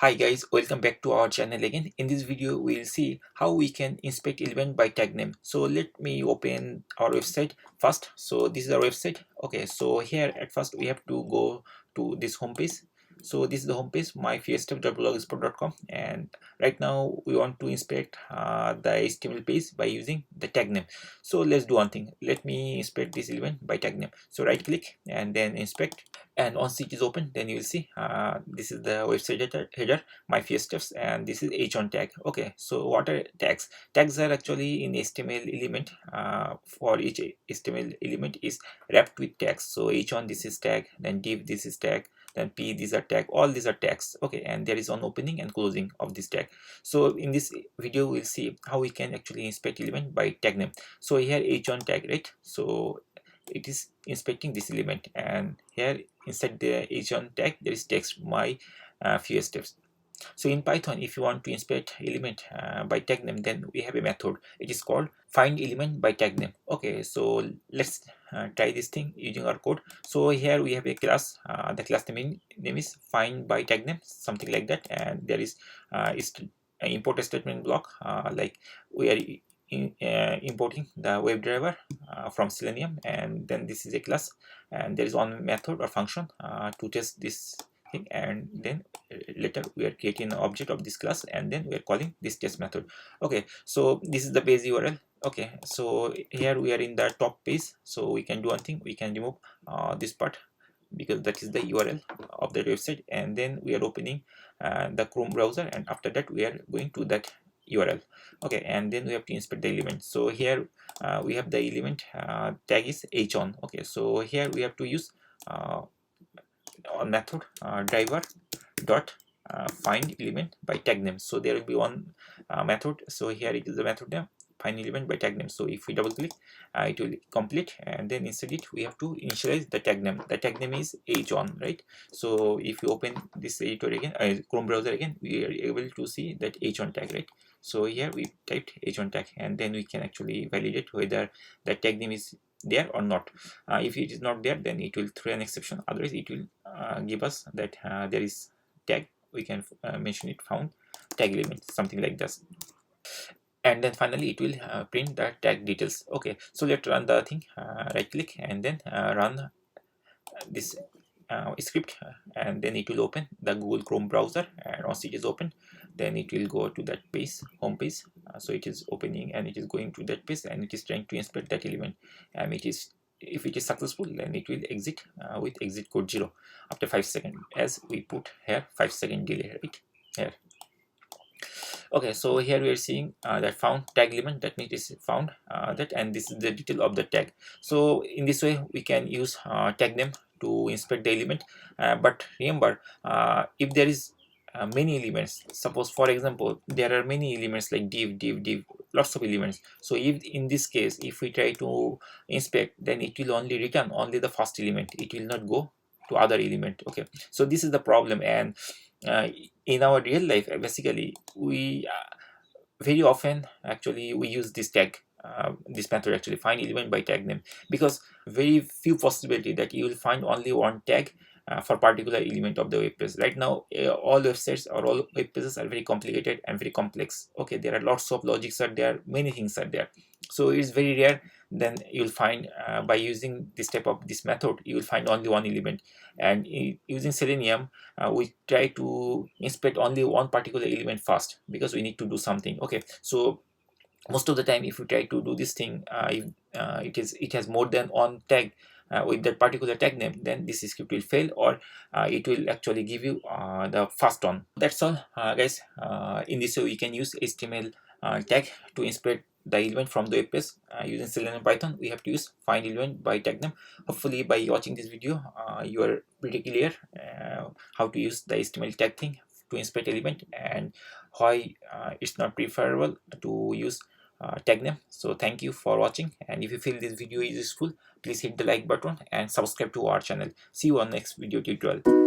Hi guys, welcome back to our channel again. In this video, we'll see how we can inspect element by tag name. So let me open our website first. So this is our website. Okay, so here at first we have to go to this home page. So this is the home page, myfewsteps.blogspot.com, and right now we want to inspect the HTML page by using the tag name. So let's do one thing. Let me inspect this element by tag name. So right click and then inspect, and once it is open, then you will see this is the website header, my FewSteps, and this is h1 tag. Okay, so what are tags are actually in HTML element. For each HTML element is wrapped with tags. So h1 this is tag, then div this is tag, then p these are tag, all these are tags. Okay, and there is an opening and closing of this tag. So in this video we'll see how we can actually inspect element by tag name. So here h1 tag, right? So it is inspecting this element, and here inside the h1 tag there is text my few steps. So in Python, if you want to inspect element by tag name, then we have a method. It is called find element by tag name. Okay, so let's try this thing using our code. So here we have a class. The class name is find by tag name, something like that, and there is import a statement block, like we are importing the WebDriver from Selenium, and then this is a class, and there is one method or function to test this thing, and then later we are creating an object of this class, and then we are calling this test method. Okay, so this is the page URL. Okay, so here we are in the top page, so we can do one thing. We can remove this part because that is the URL of the website, and then we are opening the Chrome browser, and after that we are going to that URL. Okay, and then we have to inspect the element. So here we have the element tag is h1. Okay, so here we have to use method driver dot find element by tag name. So there will be one method. So here it is the method name find element by tag name. So if we double click, it will complete, and then inside it we have to initialize the tag name. The tag name is h1, right? So if you open this editor again, Chrome browser again, we are able to see that h1 tag, right? So here we typed h1 tag, and then we can actually validate whether the tag name is there or not. If it is not there, then it will throw an exception. Otherwise it will give us that there is tag. We can mention it found tag element, something like this, and then finally it will print the tag details. Okay, so let's run the thing. Right click and then run this script, and then it will open the Google Chrome browser, and once it is open, then it will go to that page, home page. So it is opening and it is going to that page, and it is trying to inspect that element, and it is, if it is successful, then it will exit with exit code 0 after 5 seconds, as we put here 5-second delay right here. Okay, so here we are seeing that found tag element, that means it is found that, and this is the detail of the tag. So in this way we can use tag name to inspect the element, but remember, if there is many elements, suppose for example there are many elements like div, lots of elements. So if in this case if we try to inspect, then it will only return only the first element, it will not go to other element. Okay, so this is the problem, and uh, in our real life, basically we very often actually we use this tag, this method actually find element by tag name, because very few possibility that you will find only one tag for particular element of the web page. Right now all websites or all web pages are very complicated and very complex. Okay, there are lots of logics are there, many things are there, so it's very rare then you'll find by using this type of this method you will find only one element. And using Selenium, we try to inspect only one particular element first because we need to do something. Okay, so most of the time if you try to do this thing, if it has more than one tag with that particular tag name, then this script will fail, or it will actually give you the first one. That's all, guys. In this way you can use HTML tag to inspect the element from the web page. Using Selenium and Python, we have to use find element by tag name. Hopefully by watching this video you are pretty clear how to use the HTML tag thing to inspect element, and why it's not preferable to use tag name. So thank you for watching, and if you feel this video is useful, please hit the like button and subscribe to our channel. See you on next video tutorial.